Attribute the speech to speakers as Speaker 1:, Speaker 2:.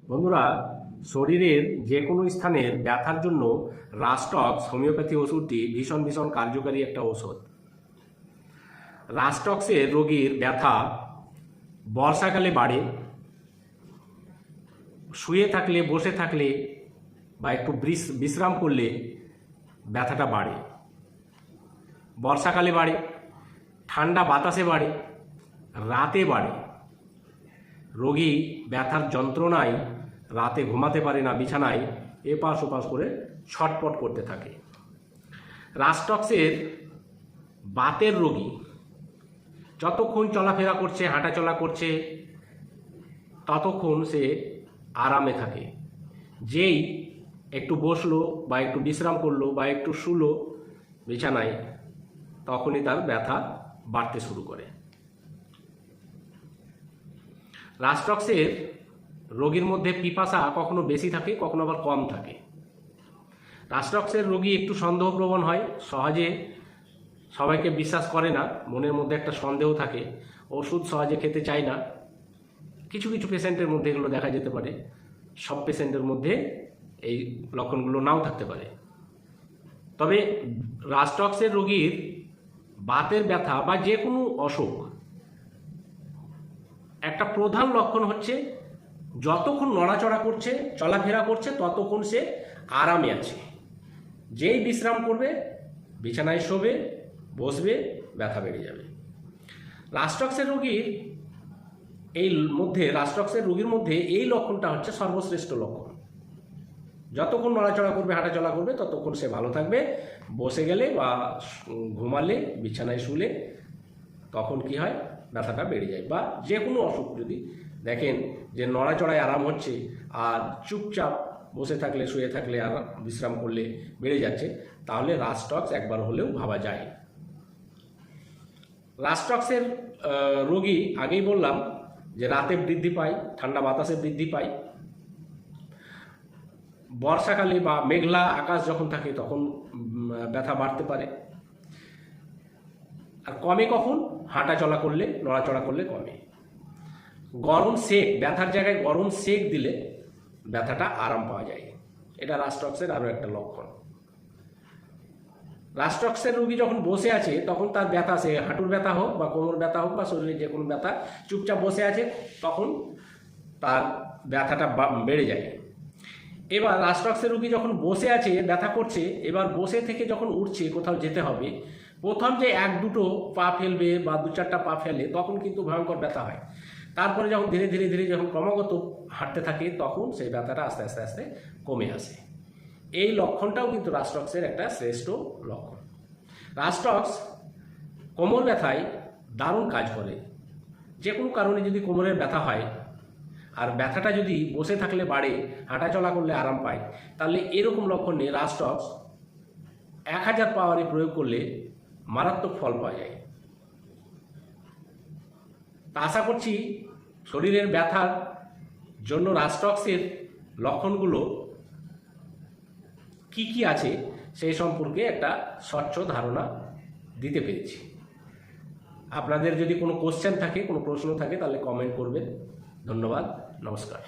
Speaker 1: বন্ধুরা, শরীরের যে কোনো স্থানের ব্যথার জন্য রাস্টক্স হোমিওপ্যাথি ওষুধটি ভীষণ ভীষণ কার্যকারী একটা ওষুধ। রাস্টক্সের রোগীর ব্যথা বর্ষাকালে বাড়ে, শুয়ে থাকলে, বসে থাকলে বা একটু বিশ্রাম করলে ব্যথাটা বাড়ে। বর্ষাকালে বাড়ে, ঠান্ডা বাতাসে বাড়ে, রাতে বাড়ে। রোগী ব্যথার যন্ত্রণায় রাতে ঘুমাতে পারে না, বিছানায় এপাশ ওপাশ করে ছটপট করতে থাকে। রাস্টক্সের বাতের রোগী যতক্ষণ চলাফেরা করছে, হাঁটাচলা করছে, ততক্ষণ সে আরামে থাকে। যেই একটু বসলো বা একটু বিশ্রাম করলো বা একটু শুলো বিছানায়, তখনই তার ব্যথা বাড়তে শুরু করে। রাস্টক্সের রোগীর মধ্যে পিপাসা কখনো বেশি থাকে, কখনো আবার কম থাকে। রাস্টক্সের রোগী একটু সন্দেহপ্রবণ হয়, সহজে সবাইকে বিশ্বাস করে না, মনের মধ্যে একটা সন্দেহ থাকে, ওষুধ সহজে খেতে চায় না। কিছু কিছু পেশেন্টের মধ্যে এগুলো দেখা যেতে পারে, সব পেশেন্টের মধ্যে এই লক্ষণগুলো নাও থাকতে পারে। তবে রাস্টক্সের রোগীর বাতের ব্যথা বা যে কোনো অসুখ একটা প্রধান লক্ষণ হচ্ছে যতক্ষণ নড়াচড়া করছে, চলাফেরা করছে, ততক্ষণ সে আরামে আছে। যেই বিশ্রাম করবে, বিছানায় শোবে, বসবে, ব্যথা বেড়ে যাবে। রাস্টক্সের রোগীর মধ্যে এই লক্ষণটা হচ্ছে সর্বশ্রেষ্ঠ লক্ষণ। যতক্ষণ নড়াচড়া করবে, হাঁটাচলা করবে, ততক্ষণ সে ভালো থাকবে। বসে গেলে বা ঘুমালে, বিছানায় শুলে, তখন কি হয়, ব্যথাটা বেড়ে যায়। বা যে কোনো অসুখ যদি দেখেন যে নড়াচড়ায় আরাম হচ্ছে আর চুপচাপ বসে থাকলে, শুয়ে থাকলে আর বিশ্রাম করলে বেড়ে যাচ্ছে, তাহলে রাস্টক্স একবার হলেও ভাবা যায়। রাস্টক্সের রোগী আগেই বললাম যে রাতে বৃদ্ধি পায়, ঠান্ডা বাতাসে বৃদ্ধি পায়। বর্ষাকালে বা মেঘলা আকাশ যখন থাকে তখন ব্যথা বাড়তে পারে। আর কমে কখন? হাঁটা চলা করলে, নড়াচড়া করলে কমে। গরম সেক, ব্যথার জায়গায় গরম সেক দিলে ব্যথাটা আরাম পাওয়া যায়। এটা রাস্টক্সের আরও একটা লক্ষণ। রাস্টক্সের রোগী যখন বসে আছে তখন তার ব্যথা, সে হাঁটুর ব্যথা হোক বা কোমর ব্যথা হোক বা শরীরে যে কোনো ব্যথা, চুপচাপ বসে আছে, তখন তার ব্যথাটা বেড়ে যায়। এবার রাস্টক্সের রোগী যখন বসে আছে, ব্যথা করছে, এবার বসে থেকে যখন উঠছে, কোথাও যেতে হবে, প্রথম যে এক দুটো পা ফেলবে বা দু চারটা পা ফেলে, তখন কিন্তু ভয়ঙ্কর ব্যথা হয়। তারপরে যখন ধীরে ধীরে ধীরে যখন ক্রমাগত হাঁটতে থাকে, তখন সেই ব্যথাটা আস্তে আস্তে আস্তে কমে আসে। এই লক্ষণটাও কিন্তু রাস্টক্সের একটা শ্রেষ্ঠ লক্ষণ। রাস্টক্স কোমর ব্যথায় দারুণ কাজ করে। যে কোনো কারণে যদি কোমরের ব্যথা হয় আর ব্যথাটা যদি বসে থাকলে বাড়ে, হাঁটাচলা করলে আরাম পায়, তাহলে এরকম লক্ষণে রাস্টক্স 1000 পাওয়ারে প্রয়োগ করলে মারাত্মক ফল পাওয়া যায়। তা আশা করছি শরীরের ব্যথার জন্য রাস্টক্সের লক্ষণগুলো কি কি আছে সেই সম্পর্কে একটা স্বচ্ছ ধারণা দিতে পেরেছি। আপনাদের যদি কোনো কোশ্চেন থাকে, কোনো প্রশ্ন থাকে, তাহলে কমেন্ট করবেন। ধন্যবাদ, নমস্কার।